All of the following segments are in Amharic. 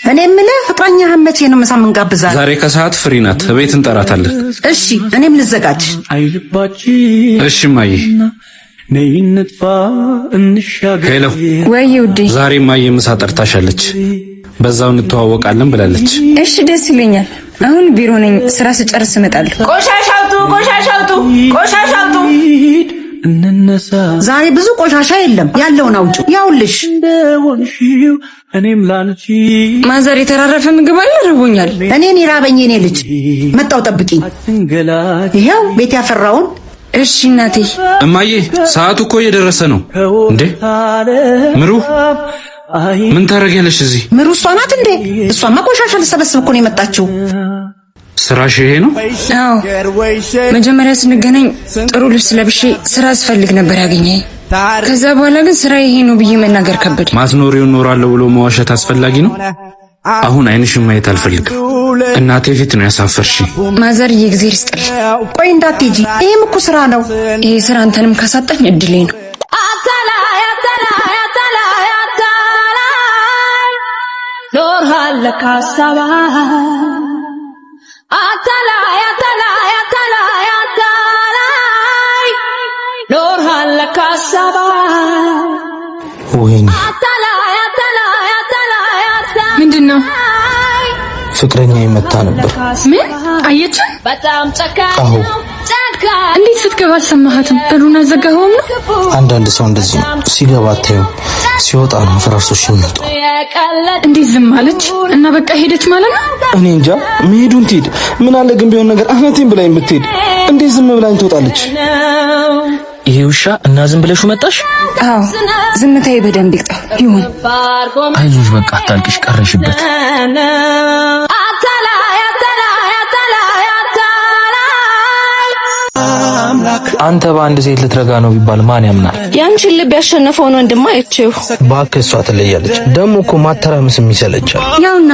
እኔ የምልህ ፍቅረኛህን መቼ ነው ምሳ የምንጋብዛት? ዛሬ ከሰዓት ፍሪ ናት፣ ቤት እንጠራታለን። እሺ እኔም ልዘጋጅ። እሺ ማዬ። ሄሎ ወይ ውዴ፣ ዛሬ ማዬ ምሳ ጠርታሻለች፣ በዛው እንተዋወቃለን ብላለች። እሺ ደስ ይለኛል። አሁን ቢሮ ነኝ፣ ስራ ስጨርስ እመጣለሁ። ቆሻሻውጡ ዛሬ ብዙ ቆሻሻ የለም፣ ያለውን አውጪ። ያውልሽ ማዘር የተራረፈ ምግብ አለ፣ ርቦኛል። እኔን ይራበኝ የኔ ልጅ። መጣው ጠብቂኝ። ይሄው ቤት ያፈራውን። እሺ እናቴ። እማዬ ሰዓቱ እኮ እየደረሰ ነው እንዴ? ምሩ ምን ታረጊያለሽ እዚህ? ምሩ እሷ ናት እንዴ? እሷማ ቆሻሻ ልሰበስብ እኮ ነው የመጣችው። ስራሽ ይሄ ነው? አዎ፣ መጀመሪያ ስንገናኝ ጥሩ ልብስ ለብሼ ስራ አስፈልግ ነበር ያገኘኝ። ከዛ በኋላ ግን ስራ ይሄ ነው ብዬ መናገር ከበደ። ማስኖሪው እኖራለሁ ብሎ መዋሸት አስፈላጊ ነው? አሁን አይንሽን ማየት አልፈልግም። እናቴ ፊት ነው ያሳፈርሽ። ማዘር የእግዚአብሔር ይስጥል። ቆይ እንዳትሄጂ፣ ይሄም እኮ ስራ ነው። ይሄ ስራ አንተንም ካሳጣኝ እድሌ ነው። ኖርሃል ካሳባ አታላይ ኖርሃል ካሳባ ወይኔ ምንድነው? ፍቅረኛ ይመታ ነበር። ምን አየች? በጣም ጨካኝ አዎ። እንዴት ስትገባ አልሰማሃትም? በሩን አዘጋኸው ነው? አንዳንድ ሰው እንደዚህ ነው፣ ሲገባ አታዩም፣ ሲወጣ ነው ፈራርሶሽ የሚወጣው። እንዴት ዝም አለች? እና በቃ ሄደች ማለት ነው? እኔ እንጃ፣ መሄዱን ትሄድ። ምን አለ ግን ቢሆን ነገር አናቴን ብላኝ ብትሄድ፣ እንዴት ዝም ብላኝ ትወጣለች? ይሄ ውሻ እና ዝም ብለሽ መጣሽ? አዎ ዝምታዬ በደንብ ይቅጣ ይሁን። አይዞሽ በቃ አታልቅሽ፣ ቀረሽበት። አንተ በአንድ ሴት ልትረጋ ነው ቢባል ማን ያምናል? ያንቺን ልብ ያሸነፈውን ወንድማ አይቼው። እባክህ እሷ ትለያለች። ደግሞ እኮ ማተራመስም ይሰለቻል። ያውና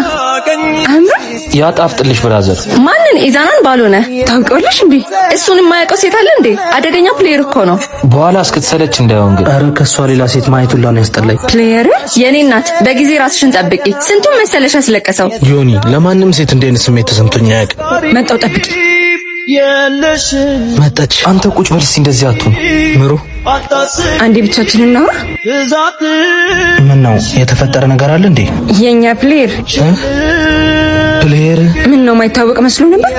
አምራ ያጣፍጥልሽ ብራዘር። ማንን ኢዛናን ባልሆነ ታውቂዋለሽ እንዴ? እሱን የማያውቀው ሴት አለ እንዴ? አደገኛ ፕሌየር እኮ ነው። በኋላ እስክትሰለች እንዳይሆን ግን። ኧረ ከሷ ሌላ ሴት ማየት ሁላ ነው ያስጠላኝ። ፕሌየር የኔ እናት፣ በጊዜ ራስሽን ጠብቂ። ስንቱን መሰለሽ አስለቀሰው። ዮኒ፣ ለማንም ሴት እንደ አይነት ስሜት ተሰምቶኝ አያውቅም። መጣው ጠብቂ። መጣች። አንተ ቁጭ በል እስቲ፣ እንደዚህ አትሁን። ምሩ አንዴ ብቻችንን እናውራ። ምን ነው የተፈጠረ ነገር አለ እንዴ? የኛ ፕሌየር ምን ነው የማይታወቅ መስሎ ነበር?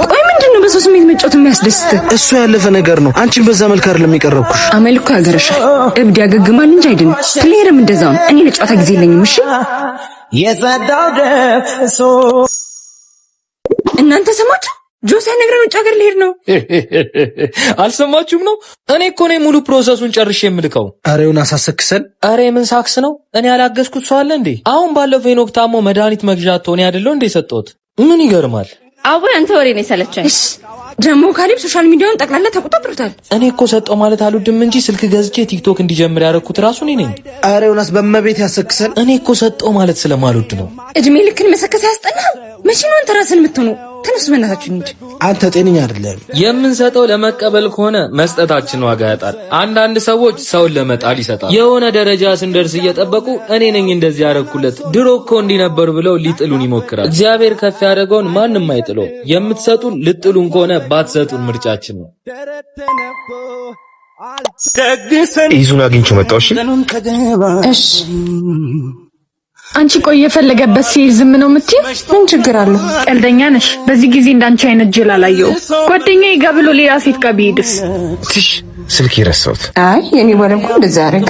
ቆይ ምንድነው በሰው ስሜት መጫወት የሚያስደስት? እሱ ያለፈ ነገር ነው። አንቺን በዛ መልክ አይደለም የቀረብኩሽ። አመልኩ ያገረሻል። እብድ ያገግማል እንጂ አይደለም። ፕሌየርም እንደዛው ነው። እኔ ለጨዋታ ጊዜ የለኝም። እሺ የጸዳው ደፍሶ እናንተ ሰማችሁ? ጆሲ ነግረን ውጭ ሀገር ልሄድ ነው። አልሰማችሁም ነው? እኔ እኮ ነኝ ሙሉ ፕሮሰሱን ጨርሼ የምልከው። አሬውን አሳሰክሰን። አሬ ምን ሳክስ ነው? እኔ ያላገዝኩት ሰው አለ እንዴ? አሁን ባለፈው ሄኖክ ታሞ መድኃኒት መግዣ ተሆነ አይደለው እንዴ ሰጠሁት? ምን ይገርማል? አቦይ አንተ ወሬ ነው የሰለቸኝ። ደግሞ ካሊብ ሶሻል ሚዲያውን ጠቅላላ ተቆጣጥሮታል። እኔ እኮ ሰጠው ማለት አልወድም እንጂ ስልክ ገዝቼ ቲክቶክ እንዲጀምር ያደረኩት ራሱ እኔ ነኝ። አሬውናስ በመቤት ያሰክሰን። እኔ እኮ ሰጠው ማለት ስለማልወድ ነው። እድሜ ልክን መሰከስ ያስጠላል። መቼ ነው አንተ ራስን የምትሆነው? ተነስ በእናታችሁ እንሂድ። አንተ ጤነኛ አይደለም። የምንሰጠው ለመቀበል ከሆነ መስጠታችን ዋጋ ያጣል። አንዳንድ ሰዎች ሰውን ለመጣል ይሰጣል። የሆነ ደረጃ ስንደርስ እየጠበቁ እኔ ነኝ እንደዚህ ያደረኩለት ድሮ እኮ እንዲህ ነበር ብለው ሊጥሉን ይሞክራል። እግዚአብሔር ከፍ ያደረገውን ማንም አይጥለው። የምትሰጡን ልጥሉን ከሆነ ባትሰጡን ምርጫችን ነው። ይዙን አግኝቼው መጣሁ። እሺ አንቺ ቆይ የፈለገበት ሲል ዝም ነው የምትይ? ምን ችግር አለው? ቀልደኛ ነሽ። በዚህ ጊዜ እንዳንቺ አይነት ጅል አላየሁም። ጓደኛዬ ጋር ብሎ ሌላ ሴት ጋር ቢሄድስ? ትሽ ስልክ ይረሳውት። አይ የኔ ወለምኩ እንደዛ ያደርግ።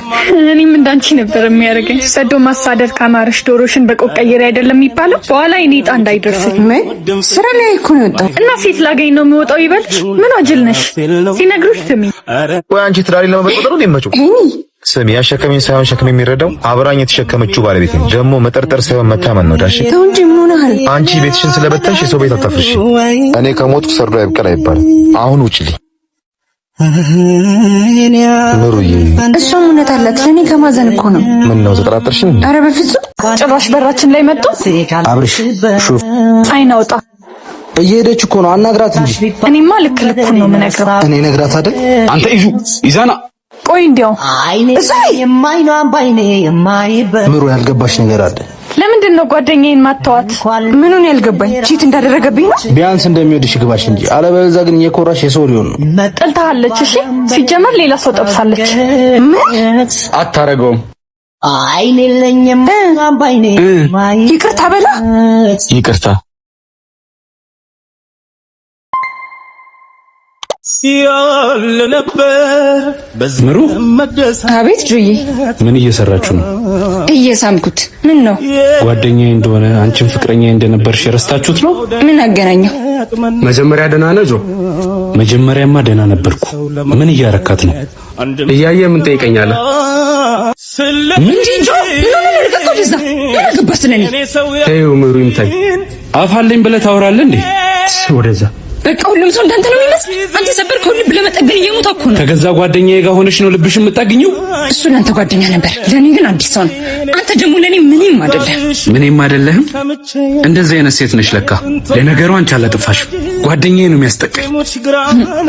እኔም እንዳንቺ ነበር የሚያደርገኝ። ሰዶ ማሳደድ ካማረሽ ዶሮሽን በቆቀየር አይደለም የሚባለው? በኋላ እኔ ጣ እንዳይደርስኝ። ምን ስራ ላይ እኮ ነው የወጣው እና ሴት ላገኝ ነው የሚወጣው ይበልሽ። ምን አጅል ነሽ? ሲነግሩሽ ስሚ። ወይ አንቺ ትዳሪ ለመበጥበጥ ነው እንደምመጪው? ስሚ፣ ያሸከመኝ ሳይሆን ሸክም የሚረዳው አብራኝ የተሸከመችው ባለቤት ነው። ደግሞ መጠርጠር ሳይሆን መታመን ነው። ዳሽ ተው እንጂ ምን ሆነሃል? አንቺ ቤትሽን ስለበተንሽ የሰው ቤት አታፍርሽ። እኔ ከሞትኩ ሰርዶ አይብቀል አይባልም። አሁን ውጪልኝ። ምሩዬ፣ እሷም እውነት አላት። ለኔ ከማዘን እኮ ነው። ምን ነው ተጠራጠርሽኝ? ኧረ በፍጹም። ጭራሽ በራችን ላይ መጡ። አብርሽ ሹፍ አይናውጣ እየሄደች እኮ ነው። አናግራት እንጂ። እኔማ ልክ ልኩን ነው የምነግረው። እኔ ነግራት አይደል? አንተ ይዛና ቆይ እንዲያው ምሩ ያልገባሽ ነገር አለ። ለምንድን ነው ጓደኛዬን ማተዋት? ምኑን ያልገባኝ ቺት እንዳደረገብኝ ነው። ቢያንስ እንደሚወድሽ ግባሽ እንጂ አለበለዚያ ግን የኮራሽ የሰው ሊሆን ነው። ጠልታለች። እሺ ሲጀመር ሌላ ሰው ጠብሳለች። አታረገውም። አይኔ ለኝም ባይኔ ይቅርታ በላ። ይቅርታ ምሩ። አቤት ጆዬ። ምን እየሰራችሁ ነው? እየሳምኩት። ምን ነው? ጓደኛዬ እንደሆነ አንቺም ፍቅረኛዬ እንደነበርሽ ረስታችሁት ነው? ምን አገናኘው? መጀመሪያ ደህና ነህ ጆ? መጀመሪያማ ደህና ነበርኩ። ምን እያረካት ነው? እያየ ምን ጠይቀኛለህ? ምን ጆ? ምን ልቀቀው ደዛ? ያገባስ ነኝ። ተይው ምሩ ይምታይ። አፋለኝ ብለህ ታወራለህ እንዴ? ወደዛ በቃ ሁሉም ሰው እንዳንተ ነው የሚመስል። አንተ ሰበርከው ልብ ለመጠገን እየሞታኩ ነው። ከገዛ ጓደኛዬ ጋር ሆነሽ ነው ልብሽ የምታገኘው? እሱ ለአንተ ጓደኛ ነበር፣ ለኔ ግን አዲስ ሰው ነው። አንተ ደግሞ ለኔ ምንም አይደለም። ምንም አይደለህም? እንደዚህ አይነት ሴት ነሽ ለካ። ለነገሩ አንቺ አላጠፋሽም፣ ጓደኛዬ ነው የሚያስጠቃኝ።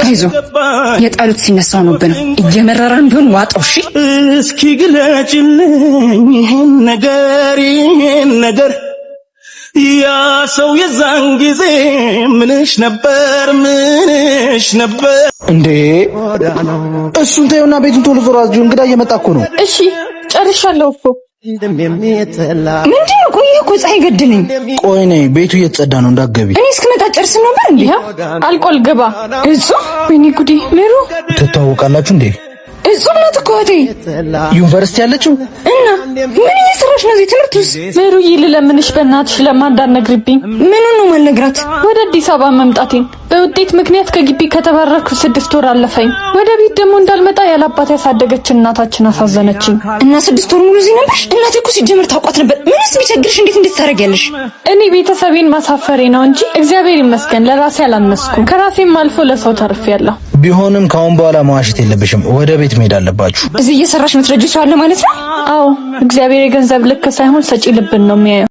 አይዞህ፣ የጣሉት ሲነሳ ሆኖብህ ነው። እየመረረን ቢሆን ዋጠው። እሺ እስኪ ግለጭልኝ ይሄን ነገር ያ ሰው የዛን ጊዜ ምንሽ ነበር እንዴ? እሱን ተይውና ቤቱን ቶሎ ዞር አዝጁ። እንግዳ እየመጣ እኮ ነው። እሺ ጨርሻለሁ እኮ። ምንድነው? ቆይ እኮ ፀሐይ ገድልኝ። ቆይ ነይ፣ ቤቱ እየተጸዳ ነው እንዳትገቢ። እኔ እስክመጣ ጨርስም ነበር እንዴ? አልቆል ግባ። እጹ ወይኔ ጉዴ! ምሩ ትተዋወቃላችሁ እንዴ? እጹብ ናት እኮ እህቴ። ዩኒቨርሲቲ ያለችው እና ምን እየሰራሽ ነው እዚህ ትምህርት ውስጥ? ምሩዬ ልለምንሽ በእናትሽ ለማንዳነግሪብኝ። ምኑን ነው ማልነግራት? ወደ አዲስ አበባ መምጣቴን በውጤት ምክንያት ከግቢ ከተባረርኩ 6 ወር አለፈኝ። ወደ ቤት ደግሞ እንዳልመጣ ያላባት ያሳደገች እናታችን አሳዘነችኝ። እና 6 ወር ሙሉ እዚህ ነበርሽ? እናቴ እኮ ሲጀምር ታውቋት ነበር። ምንስ ቢቸግርሽ እንዴት ታደርጊያለሽ? እኔ ቤተሰቤን ማሳፈሬ ነው እንጂ እግዚአብሔር ይመስገን ለራሴ አላነስኩም። ከራሴም አልፎ ለሰው ተርፌያለሁ። ቢሆንም ካሁን በኋላ መዋሸት የለብሽም። ወደ ቤት መሄድ አለባችሁ። እዚህ እየሰራሽ የምትረጂው ሰው አለ ማለት ነው? አዎ፣ እግዚአብሔር የገንዘብ ልክ ሳይሆን ሰጪ ልብን ነው የሚያየው።